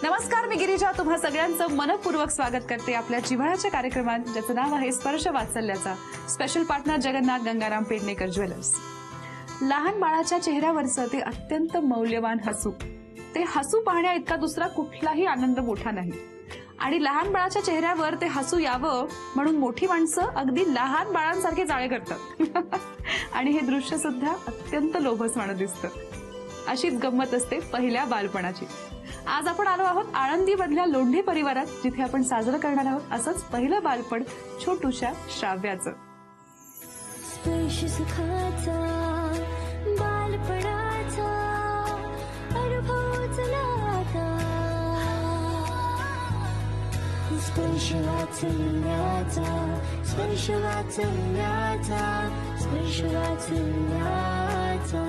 नमस्कार, मी गिरिजा तुम्हा सगळ्यांचं मनपूर्वक स्वागत करते आपल्या जिव्हाळ्याच्या कार्यक्रमात, ज्याचं नाव आहे स्पर्श वात्सल्याचा. Special partner Jagannath Gangaram Pednekar jewellers. लहान बाळाच्या चेहऱ्यावरचं ते अत्यंत मौल्यवान हसू, ते हसू पाहण्या इतका दुसरा कुठलाही आनंद मोठा नाही. आणि लहान बाळाच्या चेहऱ्यावर ते हसू यावं म्हणून मोठी माणसं अगदी लहान बाळांसारखे जाळे करतात. आणि हे दृश्य सुद्धा अत्यंत लोभसवाणं दिसतं. अशीच गंमत असते पहिल्या बालपणाची. आज आपण आलो आहोत आळंदी मधल्या लोंढे परिवारात, जिथे आपण साजरं करणार आहोत असंच पहिलं बालपण छोटूशा श्राव्याचं. स्पर्श सुखाचा बालपणाचा अनुभव चला आता. स्पर्श वात्सल्याचा, स्पर्श वात्सल्याचा, स्पर्श वात्सल्याचा.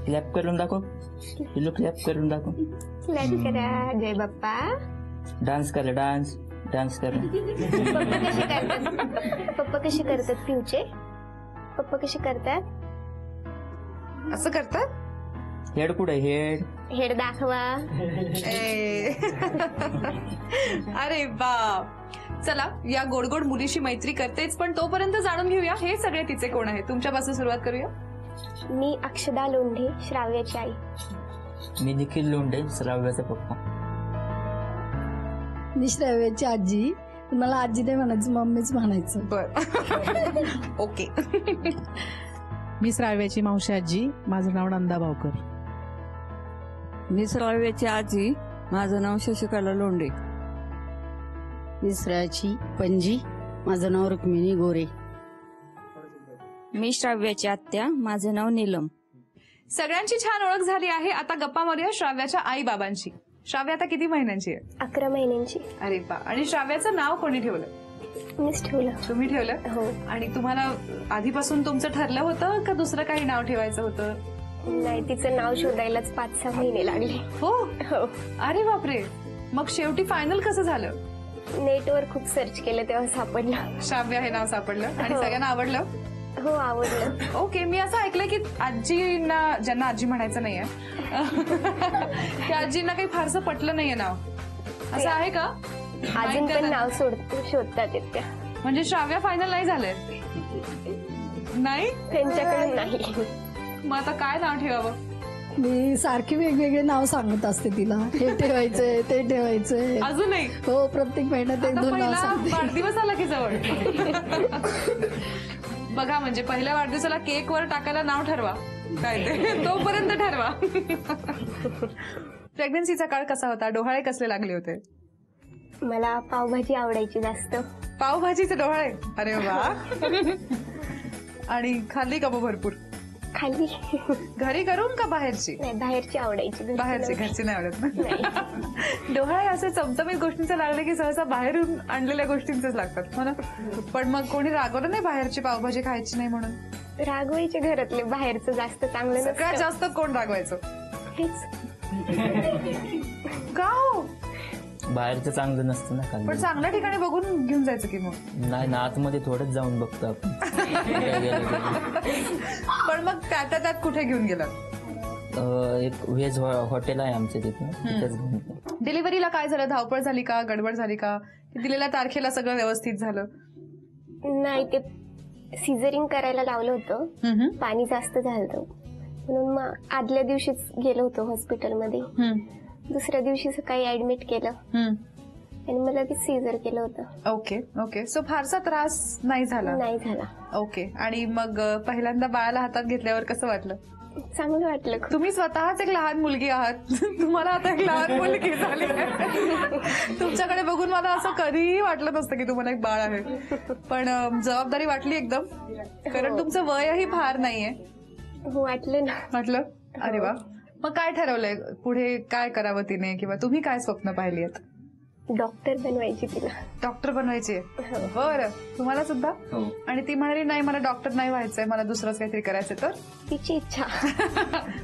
क्लॅप करून दाखव. पिल्लू क्लॅप करून दाखव. क्लॅप करा. जय बाप्पा. डान्स करा. डान्स डान्स करा. पप्पा कसे करतात? पप्पा कसे करतात पिऊचे? पप्पा कसे करतात? असं करतात. हेड कुठे? हेड हेड दाखवा. अरे बाप. चला, या गोड गोड मुलीशी मैत्री करतेच, पण तोपर्यंत जाणून घेऊया हे सगळे तिचे कोण आहे. तुमच्यापासून सुरुवात करूया. मी अक्षदा लोंढे, श्राव्याची आई. मी निखिल लोंढे, श्राव्याचा पप्पा. मी श्राव्याची आजी. मला आजी नाही म्हणायचं, मम्मीच म्हणायचं. बर. ओके. मी श्राव्याची मावशी आजी. माझं नाव नंदा भावकर. मी श्राव्याची आजी. माझं नाव शशिकला लोंढे. मी श्राव्याची पणजी. माझं नाव रुक्मिणी गोरे. मी श्राव्याची आत्या. माझं नाव नीलम. सगळ्यांची छान ओळख झाली आहे. आता गप्पा मारूया श्राव्याच्या आई बाबांची. श्राव्या आता किती महिन्यांची आहे? 11 महिन्यांची. अरे बा. आणि श्राव्याचं नाव कोणी ठेवलं? मीच ठेवलं. तुम्ही ठेवलं? हो. आणि तुम्हाला आधीपासून तुमचं ठरलं होतं का दुसरं काही नाव ठेवायचं होतं? नाही, तिचं नाव शोधायलाच 5-6 महिने लागले. हो. हो. अरे बापरे. मग शेवटी फायनल कसं झालं? नेटवर खूप सर्च केलं तेव्हा सापडलं. श्राव्या हे नाव सापडलं आणि हो. सगळ्यांना आवडलं? हो, आवडलं. ओके. मी असं ऐकलंय की आजींना, ज्यांना आजी म्हणायचं नाहीये, त्या आजींना काही फारसं पटलं नाहीये नाव, असं आहे का? अजून पण नाव शोधतात त्या. म्हणजे श्राव्या फायनल नाही झालंय? नाही, त्यांच्याकडून नाही. मग आता काय नाव ठेवावं? मी सारखी वेगवेगळे नाव सांगत असते तिला. हे ठेवायचंय, ते ठेवायचंय. अजून हो, प्रत्येक महिन्यात एक दोन नाव सांगते. वाढदिवस आला की जवळ. बघा, म्हणजे पहिल्या वाढदिवसाला केक वर टाकायला नाव ठरवा, काय ते तोपर्यंत ठरवा. प्रेग्नन्सीचा काळ कसा होता? डोहाळे कसले लागले होते? मला पावभाजी आवडायची जास्त. पावभाजीचे डोहाळे? अरे वा. आणि खाल्ली का मग भरपूर? खाली. घरी करून का बाहेरची? नाही, बाहेरची आवडायची. बाहेरची. घरची नाही आवडत ना? नाही. डोहाळे असे चमचमीत गोष्टींचे लागले की सहसा बाहेरून आणलेल्या गोष्टींचेच लागतात, हो ना? पण मग कोणी रागवलं नाही बाहेरची पावभाजी खायची नाही म्हणून? रागवायचे घरातले. बाहेरचं जास्त चांगलं नसतं. सगळ्यात जास्त कोण रागवायचं? हेच. का हो? बाहेरचं चांगलं नसतं ना पण खाल्लं. चांगल्या ठिकाणी बघून घेऊन जायचं की मग. नाही ना, आतमध्ये थोडंच जाऊन बघतो आपण. पण मग त्यात कुठे घेऊन गेला? एक व्हेज हॉटेल आहे आमच्या तिथे, तिथेच घेऊन गेलो. डिलिव्हरीला काय झालं? धावपळ झाली का? गडबड झाली का? दिलेल्या तारखेला सगळं व्यवस्थित झालं? नाही, ते सिझरिंग करायला लावलं होतं. पाणी जास्त झालं होतं म्हणून मग आदल्या दिवशीच गेलो होतो हॉस्पिटलमध्ये. दुसऱ्या दिवशी सकाळी ऍडमिट केलं आणि मला लगेच सीझर केलं होतं. Okay okay. सो फारसा त्रास नाही झाला? नाही झाला. ओके. आणि मग पहिल्यांदा बाळाला हातात घेतल्यावर कसं वाटलं? चांगलं वाटलं. तुम्ही स्वतःच एक लहान मुलगी आहात, तुम्हाला आता एक लहान मुलगी झाली. तुमच्याकडे बघून मला असं कधीही वाटलं नसतं की तुम्हाला एक बाळ आहे. पण जबाबदारी वाटली एकदम, कारण तुमचं वयही फार नाहीये. हो, वाटलं ना. वाटलं? अरे वा. मग काय ठरवलंय पुढे? काय करावं तिने, किंवा तुम्ही काय स्वप्न पाहिली आहेत? डॉक्टर बनवायची तिला. डॉक्टर बनवायची? बरं. तुम्हाला सुद्धा? आणि ती म्हणाली नाही, मला डॉक्टर नाही व्हायचंय, मला दुसरंच काहीतरी करायचंय. तर तिची इच्छा.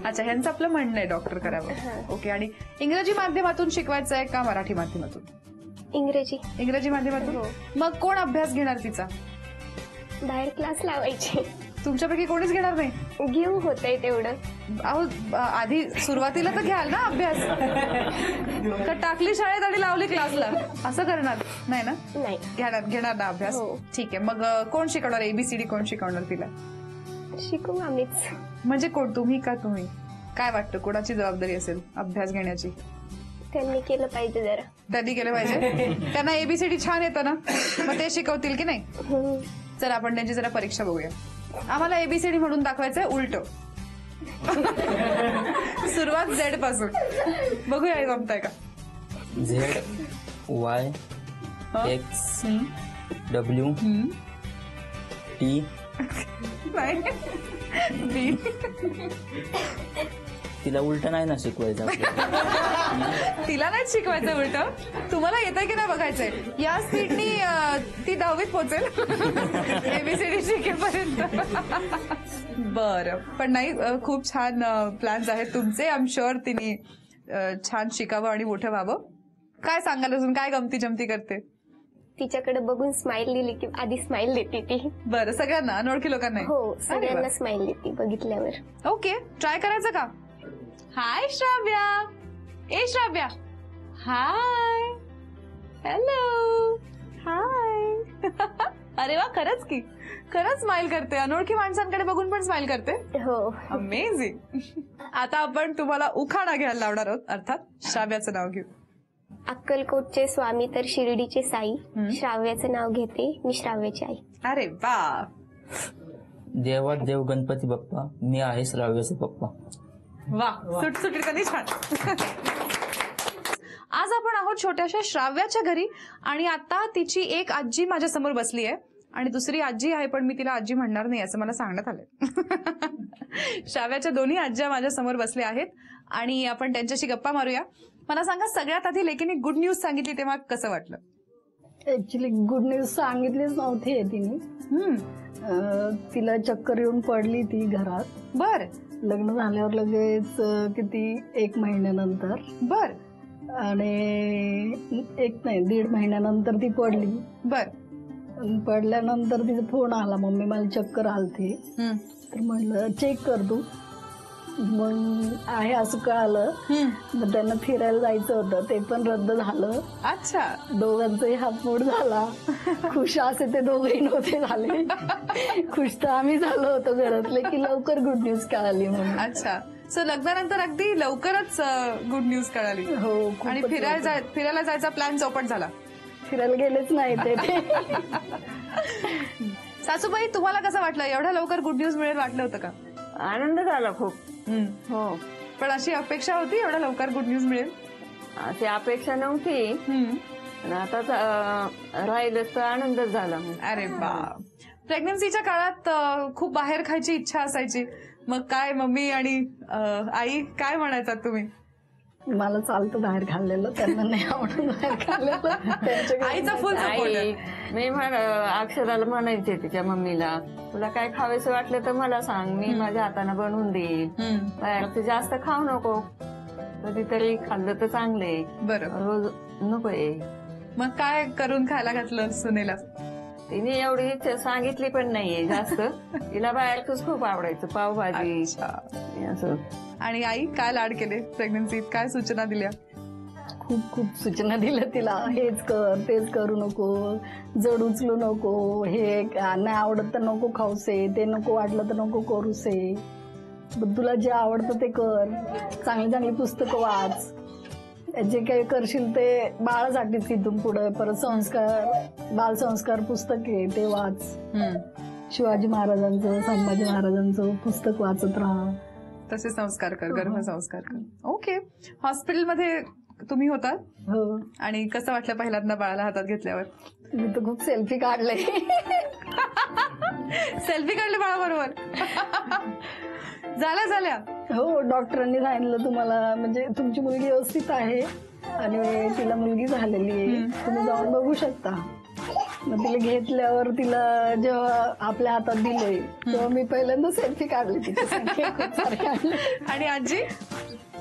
अच्छा, ह्यांचं आपलं म्हणणं आहे डॉक्टर करावं. ओके. आणि इंग्रजी माध्यमातून शिकवायचंय का मराठी माध्यमातून? इंग्रजी. इंग्रजी माध्यमातून? मग कोण अभ्यास घेणार तिचा? बाहेर क्लास लावायचे. तुमच्यापैकी कोणीच घेणार नाही? घेऊ होतंय तेवढं. अहो आधी सुरुवातीला तर घ्याल ना अभ्यास. का टाकली शाळेत आणि लावली क्लासला, असं करणार नाही ना? नाही. घेणार ना अभ्यास? हो. ठीक आहे. मग कोण शिकवणार? एबीसीडी कोण शिकवणार तिला? शिकू आम्हीच. म्हणजे कोण, तुम्ही का तुम्ही? काय वाटतं कोणाची जबाबदारी असेल अभ्यास घेण्याची? त्यांनी केलं पाहिजे जरा. त्यांनी केलं पाहिजे. त्यांना एबीसीडी छान येतं ना, मग ते शिकवतील की नाही? चला आपण त्यांची जरा परीक्षा बघूया. आम्हाला एबीसीडी म्हणून दाखवायचंय उलट. सुरुवात झेड पासून बघूया जमताय का? ZY X W T नाही. बी. तिला उलट नाही ना शिकवायचं आपल्याला. तिला नाही शिकवायचं उलट, तुम्हाला येतंय की नाही बघायचंय. या स्पीडनी ती 10वीत पोहोचेल एबीसीडी शिकेपर्यंत. बरं, पण नाही, खूप छान प्लॅन्स आहेत तुमचे. आय एम शुअर तिने छान शिकावं आणि मोठं व्हावं. काय सांगाल अजून, काय गमती जमती करते? तिच्याकडे बघून स्माइल दिली की आधी स्माइल देते ती. बरं, सगळ्यांना, अनोळखी लोकांना? हो, सगळ्यांना स्माइल देते बघितल्यावर. ओके, ट्राय करायचं का? हाय श्राव्या. ए श्राव्या, हाय. हॅलो, हाय. अरे वा, खरंच की, खरंच स्माइल करते. अनोळखी माणसांकडे बघून पण स्माइल करते. हो. अमेझिंग. आता आपण तुम्हाला उखाणा घ्यायला लावणार आहोत, अर्थात श्राव्याचं नाव घेऊ. अक्कलकोटचे स्वामी तर शिर्डीचे साई, श्राव्याचं नाव घेते मी श्राव्याची आई. अरे वा. देवात देव गणपती बाप्पा, मी आहे श्राव्याचे पप्पा. वा, सुटसुटीत कधी छान. आज आपण आहोत छोट्याशा श्राव्याच्या घरी आणि आता तिची एक आजी माझ्या समोर बसली आहे आणि दुसरी आजी आहे, पण मी तिला आजी म्हणणार नाही असं मला सांगण्यात आलंय. श्राव्याच्या दोन्ही आज्या माझ्या समोर बसल्या आहेत आणि आपण त्यांच्याशी गप्पा मारूया. मला सांगा, सगळ्यात आधी लेकीने गुड न्यूज सांगितली तेव्हा कसं वाटलं? ऍक्च्युली गुड न्यूज सांगितलीच नव्हती तिने. तिला चक्कर येऊन पडली ती घरात. बर. लग्न झाल्यावर लगेच किती 1 महिन्यानंतर. बर. आणि 1.5 महिन्यानंतर ती पडली. बर. पडल्यानंतर तिचा फोन आला, मम्मी मला चक्कर आलते. तर म्हणलं चेक कर तू. मग आहे असं कळालं. मग त्यांना फिरायला जायचं होतं, ते पण रद्द झालं. अच्छा. दोघांचाही हातमोड झाला. खुश असे ते दोघेही नव्हते झाले. खुश तर आम्ही झालो होतो घरातले की लवकर गुड न्यूज कळाली म्हणून. अच्छा, सो लग्नानंतर अगदी लवकरच गुड न्यूज कळाली. हो. आणि फिरायला जायचा प्लॅन चौपट झाला. फिरायला गेलेच नाही ते. सासूबाई, तुम्हाला कसं वाटलं? एवढ्या लवकर गुड न्यूज मिळेल वाटलं होतं का? आनंद झाला खूप. हो, पण अशी अपेक्षा होती एवढ्या लवकर गुड न्यूज मिळेल? अशी अपेक्षा नव्हती, पण आता राहिलं तर आनंद झाला. अरे बा. प्रेग्नन्सीच्या काळात खूप बाहेर खायची इच्छा असायची, मग काय मम्मी आणि आई काय म्हणायचात तुम्ही? मला चालतं बाहेर खाल्लेलं, त्यांना नाही आवडत बाहेर खाल्लेलं. आईचा फुल सपोर्ट आहे. मी अक्षराला म्हणायचे तिच्या मम्मीला, तुला काय खावेसं वाटलं तर मला सांग, मी माझ्या हाताने बनवून देईल. बाहेर जास्त खाऊ नको, कधीतरी खाल्लं तर चांगले, बरं रोज नकोय. मग काय करून खायला घातलं सुनेला? तिने एवढी सांगितली पण नाहीये जास्त. तिला बाहेरच खूप आवडायचं, पावभाजी असं. आणि आई काय लाड केले प्रेग्नन्सीत? काय सूचना दिल्या? खूप सूचना दिल्या तिला. हेच कर, तेच करू नको, जड उचलू नको, हे नाही आवडत तर नको खाऊसे, ते नको वाटलं तर नको करूसे, तुला जे आवडतं ते कर, चांगली चांगली पुस्तकं वाच, जे काही करशील ते बाळासाठीच इथून पुढे. परत बालसंस्कार पुस्तक आहे ते वाच. शिवाजी महाराजांचं, संभाजी महाराजांचं पुस्तक वाचत राहा. तसे संस्कार कर, गर्भसंस्कार कर. ओके. हॉस्पिटलमध्ये तुम्ही होतात? हो. आणि कसं वाटलं पहिल्यांदा बाळाला हातात घेतल्यावर? मी तर खूप सेल्फी काढले. सेल्फी काढले बाळाबरोबर? झाल्या? हो, डॉक्टरांनी सांगितलं तुम्हाला म्हणजे तुमची मुलगी व्यवस्थित आहे आणि तिला मुलगी झालेली आहे, तुम्ही जाऊन बघू शकता. मग तिला घेतल्यावर तिला जेव्हा आपल्या हातात दिले तेव्हा मी पहिल्यांदा सेल्फी काढली तिच्यासाठी. आणि आजी?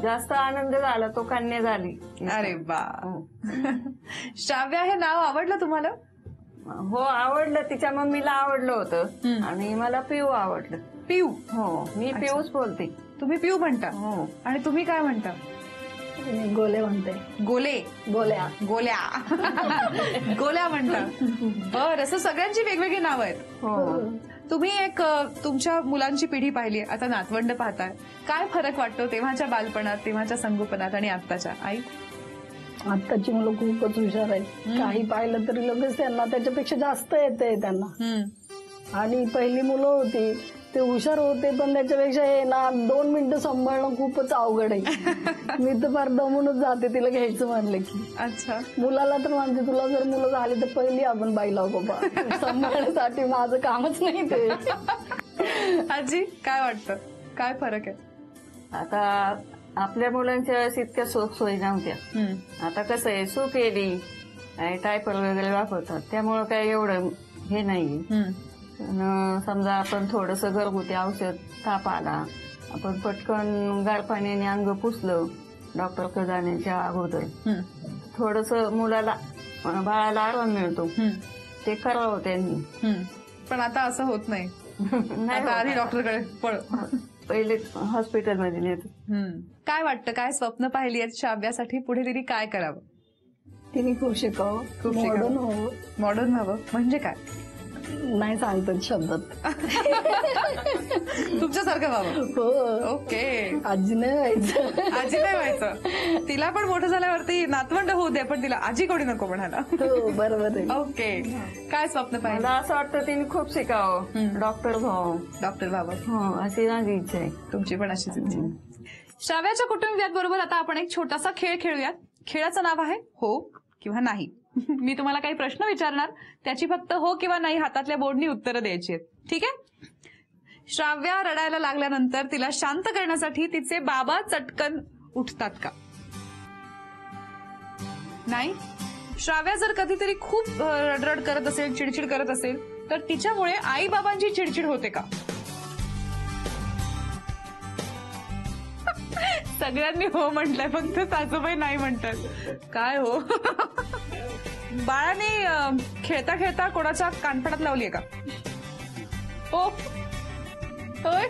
जास्त आनंद झाला, तो कन्या झाली. अरे बा. श्राव्या हे नाव आवडलं तुम्हाला? हो आवडलं, तिच्या मम्मीला आवडलं होतं आणि मला पिऊ आवडलं. पिऊ. हो मी पिऊच बोलते. तुम्ही पिऊ म्हणता. हो. आणि तुम्ही काय म्हणता? मी गोले म्हणते. गोले. गोल्या. गोल्या. गोल्या म्हणता. बरं, असं सगळ्यांची वेगवेगळी नावं आहेत. हो. तुम्ही एक तुमच्या मुलांची पिढी पाहिली, आता नातवंड पाहताय, काय फरक वाटतो तेव्हाच्या बालपणात, तेव्हाच्या संगोपनात आणि आत्ताच्या? आई, आत्ताची मुलं खूपच हुशार आहेत. काही पाहिलं तरी लगेच त्यांना त्याच्यापेक्षा जास्त येते त्यांना. आणि पहिली मुलं होती ते हुशार होते, पण त्याच्यापेक्षा हे ना 2 मिनिटं सांभाळणं खूपच अवघड आहे. मी तर फार दमूनच जाते तिला घ्यायचं म्हणलं की. अच्छा. मुलाला तर म्हणते तुला जर मुलं झाली तर पहिली आपण बाई लावू बाबा, सांभाळण्यासाठी माझं कामच नाही ते. आजी, काय वाटतं, काय फरक आहे? आता आपल्या मुलांच्या वेळेस इतक्या सोयी नव्हत्या. आता कसं आहे, सू केली टायपर वगैरे वापरतात, त्यामुळं काय एवढं हे नाही. समजा आपण थोडंसं घरगुती औषध, ताप आला, आपण पटकन गार पाण्याने अंग पुसलं डॉक्टरकडे जाण्याच्या अगोदर, थोडंसं मुलाला बाळाला आराम मिळतो, ते करावं त्यांनी. पण आता असं होत नाही. नाही आधी डॉक्टरकडे पळ. पहिले हॉस्पिटलमध्ये नेतो. काय वाटतं, काय स्वप्न पाहिली आहेत श्राव्यासाठी? पुढे तिने काय करावं? तिने खूप शिकावं, खूप मॉडर्न व्हावं. मॉडर्न व्हावं म्हणजे काय? नाही सांगतात शब्दात. तुमच्यासारखं व्हावं. हो. ओके. आजी नाही व्हायचं. आजी नाही व्हायचं. तिला पण मोठं झाल्यावरती नातवंड होऊ दे, पण तिला आजी कोणी नको म्हणाला. हो बरोबर आहे. ओके. काय स्वप्न पाहिलं? मला असं वाटतं तिने खूप शिकावं, डॉक्टर व्हावं. डॉक्टर व्हावं. हो, अशी माझी इच्छा आहे. तुमची पण अशीच इच्छा. श्राव्याच्या कुटुंबियांबरोबर आता आपण एक छोटासा खेळ खेळूयात. खेळाचं नाव आहे हो किंवा नाही. मी तुम्हाला काही प्रश्न विचारणार, त्याची फक्त हो किंवा नाही हातातल्या बोर्डनी उत्तरं द्यायची आहेत. ठीक आहे? श्राव्या रडायला लागल्यानंतर तिला शांत करण्यासाठी तिचे बाबा चटकन उठतात का? नाही. श्राव्या जर कधीतरी खूप रडरड करत असेल, चिडचिड करत असेल, तर तिच्यामुळे आई बाबांची चिडचिड होते का? सगळ्यांनी हो म्हटलंय, फक्त सासूबाई नाही म्हणतात. काय हो? बाळाने खेळता खेळता कोणाच्या कानपडात लावलीये का? हो. होय.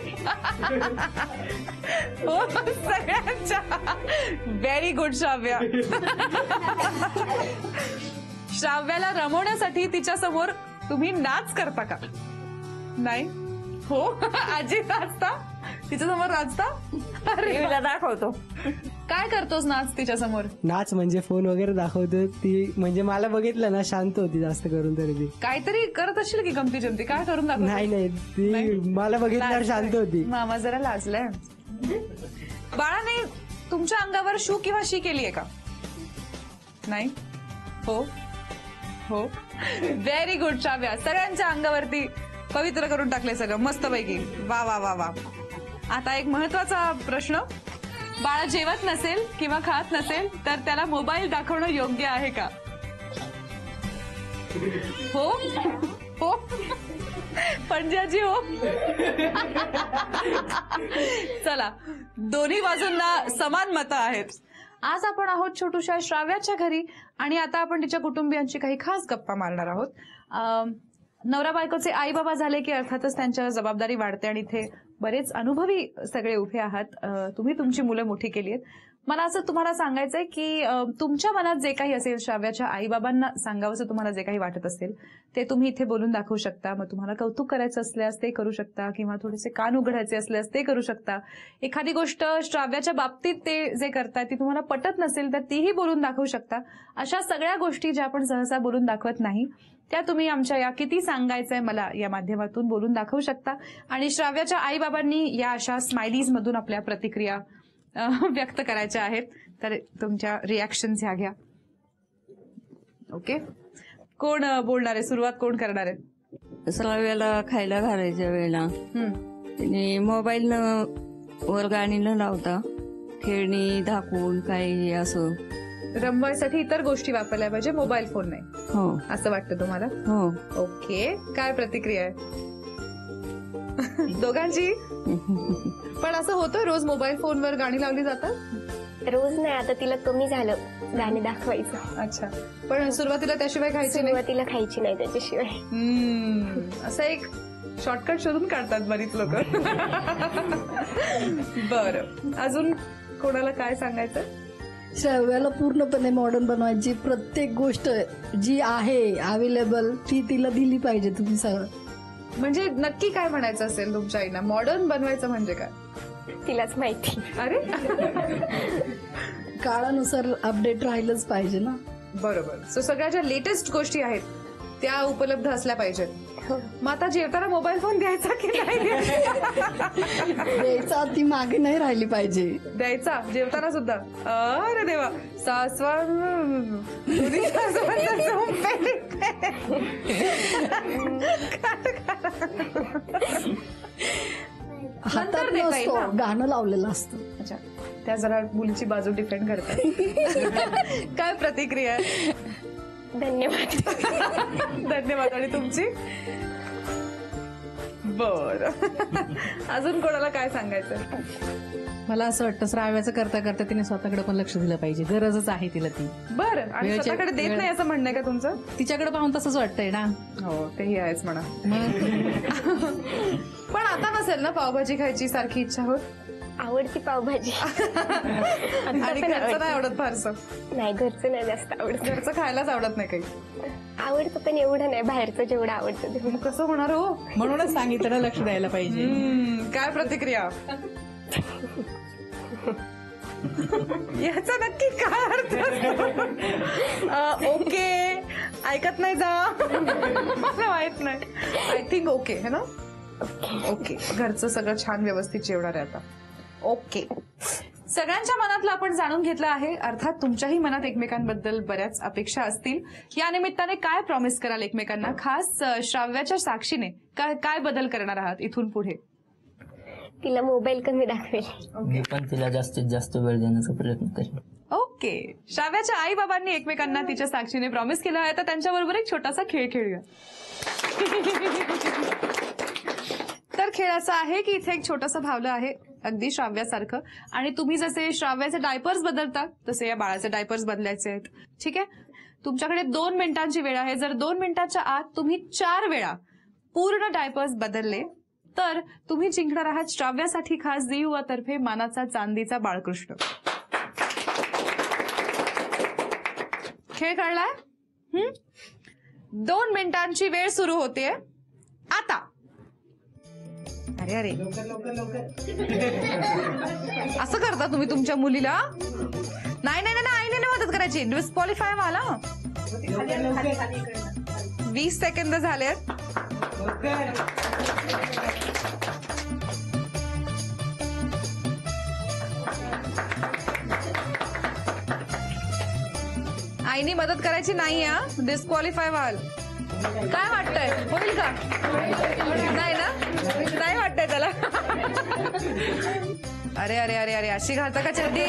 हो, सगळ्यांच्या. Very good Shravya. श्राव्याला रमवण्यासाठी तिच्या समोर तुम्ही नाच करता का? नाही. हो. आजी नाचता तिच्या समोर, नाचता? टीव्हीला दाखवतो. काय करतोस नाच तिच्या समोर? नाच म्हणजे फोन वगैरे दाखवतो. ती म्हणजे मला बघितलं ना शांत होती जास्त करून. तरी ती काहीतरी करत असेल की गमती जमती? काय करून दाखव? नाही ती मला बघितल्यावर शांत होती. मामा जरा लाजलाय. बाळाने तुमच्या अंगावर शू किंवा शी केलीये का? नाही. हो. हो. Very good Shravya. सगळ्यांच्या अंगावरती पवित्र करून टाकले सगळं मस्तपैकी. वा वा वा वा. आता एक महत्वाचा प्रश्न. बाळा जेवत नसेल किंवा खात नसेल तर त्याला मोबाईल दाखवणं योग्य आहे का? हो. हो. पंजाजी हो. चला, दोन्ही बाजूंना समान मतं आहेत. आज आपण आहोत छोटूशा श्राव्याच्या घरी आणि आता आपण तिच्या कुटुंबियांची काही खास गप्पा मारणार आहोत. नवरा बायकोचे आई बाबा झाले की अर्थातच त्यांच्या जबाबदारी वाढते आणि इथे बरेच अनुभवी सगळे उभे आहात. तुम्ही तुमची मुलं मोठी केली आहेत. मला असं तुम्हाला सांगायचंय की तुमच्या मनात जे काही असेल, श्राव्याच्या आई बाबांना सांगावंसं तुम्हाला जे काही वाटत असेल ते तुम्ही इथे बोलून दाखवू शकता. मग तुम्हाला कौतुक करायचं असल्यास ते करू शकता किंवा थोडेसे कान उघडायचे असल्यास ते करू शकता. एखादी गोष्ट श्राव्याच्या बाबतीत ते जे करताय ती तुम्हाला पटत नसेल तर तीही बोलून दाखवू शकता. अशा सगळ्या गोष्टी ज्या आपण सहसा बोलून दाखवत नाही त्या तुम्ही आमच्या या किती सांगायचंय मला या माध्यमातून बोलून दाखवू शकता. आणि श्राव्याच्या आई बाबांनी या अशा स्माइलीज मधून आपल्या प्रतिक्रिया व्यक्त करायच्या आहेत. तर तुमच्या रिॲक्शन्स ह्या घ्या. ओके. कोण बोलणार आहे? सुरुवात कोण करणार आहे? श्राव्याला खायला घालायच्या वेळेला तिने मोबाईल वर गाणी न लावता खेळणी दाखवून काही असं रमवायसाठी इतर गोष्टी वापरल्या पाहिजे, मोबाईल फोन नाही. हो. असं वाटतं तुम्हाला? हो. ओके. काय प्रतिक्रिया आहे दोघांची? पण असं होतं रोज मोबाईल फोनवर गाणी लावली जातात? रोज नाही, आता तिला कमी झालं गाणे दाखवायचं. अच्छा, पण सुरुवातीला त्याशिवाय खायची नाही. सुरुवातीला खायची नाही त्याच्याशिवाय. असं एक शॉर्टकट शोधून काढतात बरीच लोक. बरं, अजून कोणाला काय सांगायचं? श्राव्याला पूर्णपणे मॉडर्न बनवायची, प्रत्येक गोष्ट जी आहे अवेलेबल ती तिला दिली पाहिजे तुम्ही सगळं. म्हणजे नक्की काय म्हणायचं असेल तुमच्या आईना? मॉडर्न बनवायचं म्हणजे काय? तिलाच माहिती. अरे काळानुसार अपडेट राहिलंच पाहिजे ना. बरोबर. सो सगळ्या ज्या लेटेस्ट गोष्टी आहेत त्या उपलब्ध असल्या पाहिजेत. मग आता जेवताना मोबाईल फोन द्यायचा की नाही द्यायचा, ती मागे नाही राहिली पाहिजे. द्यायचा जेवताना सुद्धा? अरे देवा, हातात नसतो, गाणं लावलेलं असतं. अच्छा, त्या जरा मुलीची बाजू डिफेंड करतात. काय प्रतिक्रिया आहे? धन्यवाद. धन्यवाद. आणि तुमची? बर, अजून कोणाला काय सांगायचं? मला असं वाटतं श्राव्याचं करता करता तिने स्वतःकडे पण लक्ष दिलं पाहिजे, गरजच आहे तिला ती. बरं, आणि स्वतःकडे देत नाही असं म्हणणं आहे का तुमचं? तिच्याकडे पाहून तसंच वाटतंय ना. हो, तेही आहेच म्हणा. पण आता नसेल ना पावभाजी खायची सारखी इच्छा होत? आवडती पावभाजी. आणि घरचं नाही आवडत फारसं? नाही, घरचं नाही जास्त आवडत. घरचं खायलाच आवडत नाही काही? आवडतं पण एवढं नाही, बाहेरचं जेवढं आवडतं तेवढं. मग कसं होणार हो? म्हणूनच सांगितलं लक्ष द्यायला पाहिजे. काय प्रतिक्रिया? याचा नक्की काय अर्थ? ओके, ऐकत नाही जा. मला माहित नाही. आय थिंक ओके है ना? ओके, घरचं सगळं छान व्यवस्थित जेवणार आहे आता. ओके, सगळ्यांच्या मनातलं आपण जाणून घेतलं आहे. अर्थात तुमच्याही मनात एकमेकांबद्दल बऱ्याच अपेक्षा असतील. या निमित्ताने काय प्रॉमिस कराल एकमेकांना, खास श्राव्याच्या साक्षीने काय बदल करणार आहात इथून पुढे? तिला मोबाईल कमी दाखवेल. मी पण तिला जास्तीत जास्त वेळ देण्याचा प्रयत्न करेन. ओके, श्राव्याच्या आई बाबांनी एकमेकांना तिच्या साक्षीने प्रॉमिस केलं आहे, तर त्यांच्याबरोबर एक छोटासा खेळ खेळूया. तर खेळ असा आहे की इथे एक छोटंसं भावलं आहे अगदी श्राव्यासारखं, आणि तुम्ही जसे श्राव्याचे डायपर्स बदलता तसे या बाळाचे डायपर्स बदलायचे आहेत. ठीक आहे, तुमच्याकडे 2 मिनिटांची वेळ आहे. जर 2 मिनिटाच्या आत तुम्ही 4 वेळा पूर्ण डायपर्स बदलले तर तुम्ही जिंकणार आहात श्राव्यासाठी खास झी युवा तर्फे मानाचा चांदीचा बाळकृष्ण. खेळ कळलाय? 2 मिनिटांची वेळ सुरू होते आता. अरे अरे, असं करता तुम्ही तुमच्या मुलीला? नाही नाही नाही, आईने नाही मदत करायची. डिस्क्वालिफाय व्हाल. 20 सेकंद झालेत. आईने मदत करायची नाही. डिस्क्वालिफाय व्हाल. काय वाटतंय, होईल का? नाही ना, नाही वाटतंय त्याला. अरे अरे अरे अरे, अशी घालता का चड्डी?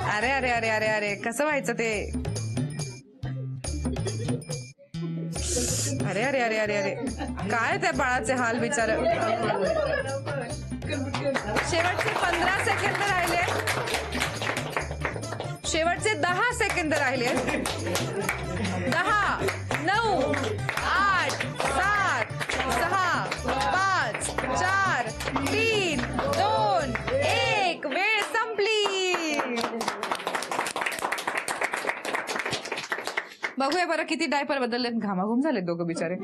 अरे अरे अरे अरे अरे, कसं व्हायचं ते? अरे अरे अरे अरे अरे, काय त्या बाळाचे हाल बिचार. शेवटचे 15 सेकंद राहिले. शेवटचे 10 सेकंद राहिले. 10, 9, 8, 7, 6, 5, 4, 3, 2, 1. वेळ संपली. बघूया बरं किती डायपर बदलले. घामाघूम झाले दोघं बिचारे.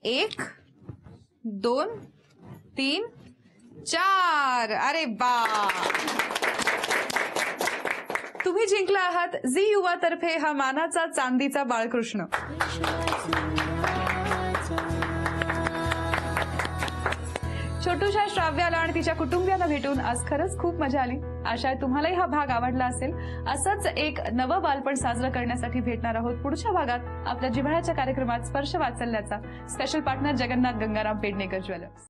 1, 2, 3, 4. अरे बा, तुम्ही जिंकला आहात झी युवा तर्फे हा मानाचा चांदीचा बाळकृष्ण. छोटूशा श्राव्याला आणि तिच्या कुटुंबियांना भेटून आज खरंच खूप मजा आली. आशा आहे तुम्हालाही हा भाग आवडला असेल. असंच एक नवं बालपण साजरं करण्यासाठी भेटणार आहोत पुढच्या भागात आपल्या जिव्हाळ्याच्या कार्यक्रमात स्पर्श वात्सल्याचा. Special partner Jagannath Gangaram Pednekar jewellers.